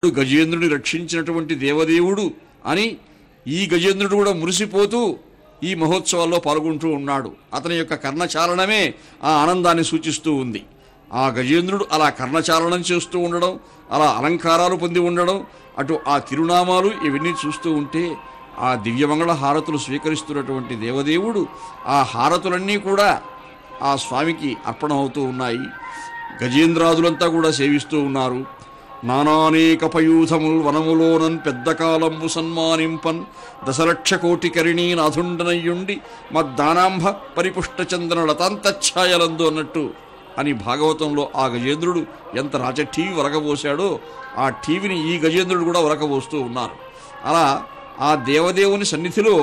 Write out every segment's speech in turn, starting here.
గజేంద్రుని రక్షించినటువంటి దేవదేవుడు అని ఈ గజేంద్రుడు కూడా మురిసిపోతూ ఈ మహోత్సవాల్లో పాల్గొంటూ ఉన్నాడు. అతని యొక్క కర్ణచాలనమే ఆ ఆనందాన్ని సూచిస్తూ ఉంది. ఆ గజేంద్రుడు అలా కర్ణచాలనం చేస్తూ ఉండడం, అలా అలంకారాలు పొంది ఉండడం, అటు ఆ తిరునామాలు ఇవన్నీ చూస్తూ ఉంటే ఆ దివ్యమంగళ హారతులు స్వీకరిస్తున్నటువంటి దేవదేవుడు ఆ హారతులన్నీ కూడా ఆ స్వామికి అర్పణమవుతూ ఉన్నాయి. గజేంద్రాదులంతా కూడా సేవిస్తూ ఉన్నారు. నానానేక పయూధముల్ వనములోనన్ పెద్ద కాలంబు సన్మానింపన్ దశలక్ష కోటి కరిణీ నాథుండనయ్యుండి మద్దానాంభ పరిపుష్ట చంద్ర లతాంతఛాయలందు అన్నట్టు అని భాగవతంలో ఆ గజేంద్రుడు ఎంత రాచఠీవి వరకబోశాడో ఆ టీవీని ఈ గజేంద్రుడు కూడా వరకబోస్తూ ఉన్నారు. అలా ఆ దేవదేవుని సన్నిధిలో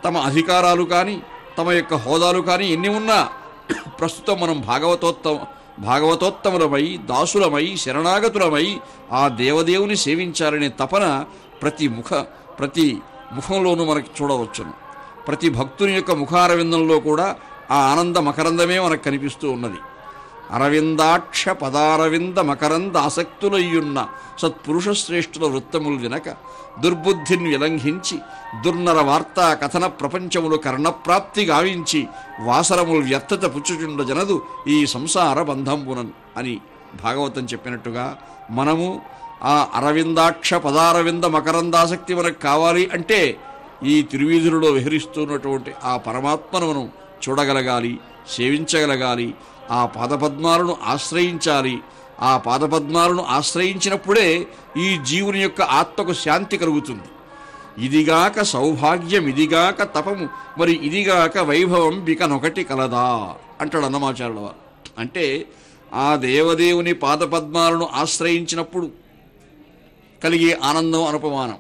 తమ అధికారాలు కానీ తమ యొక్క హోదాలు కానీ ఎన్ని ఉన్నా ప్రస్తుతం మనం భాగవతోత్తములమై దాసులమై శరణాగతులమై ఆ దేవదేవుని సేవించాలనే తపన ప్రతి ముఖంలోనూ మనకి చూడవచ్చును. ప్రతి భక్తుని యొక్క ముఖారవిందంలో కూడా ఆ ఆనంద మకరందమే మనకు కనిపిస్తూ ఉన్నది. అరవిందాక్ష పదారవింద మకరంద ఆసక్తులయ్యున్న సత్పురుష శ్రేష్ఠుల వృత్తములు వినక దుర్బుద్ధిని విలంఘించి దుర్నర వార్తా కథన ప్రపంచములు కర్ణప్రాప్తి గావించి వాసరములు వ్యర్థత పుచ్చుచుండ జనదు ఈ సంసార బంధంబునన్ అని భాగవతం చెప్పినట్టుగా మనము ఆ అరవిందాక్ష పదారవింద మకరందాసక్తి మనకు కావాలి అంటే ఈ తిరువీధులలో విహరిస్తున్నటువంటి ఆ పరమాత్మను మనం చూడగలగాలి, సేవించగలగాలి, ఆ పాదపద్మాలను ఆశ్రయించాలి. ఆ పాదపద్మాలను ఆశ్రయించినప్పుడే ఈ జీవుని యొక్క ఆత్మకు శాంతి కలుగుతుంది. ఇదిగాక సౌభాగ్యం, ఇదిగాక తపము, మరి ఇదిగాక వైభవం బికనొకటి కలదా అంటాడు అన్నమాచార్యుల వారు. అంటే ఆ దేవదేవుని పాదపద్మాలను ఆశ్రయించినప్పుడు కలిగే ఆనందం అనుపమానం.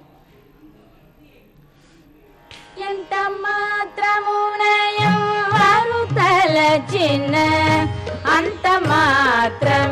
ఎంత మాత్రమునయం వారు తలచిన అంత మాత్రం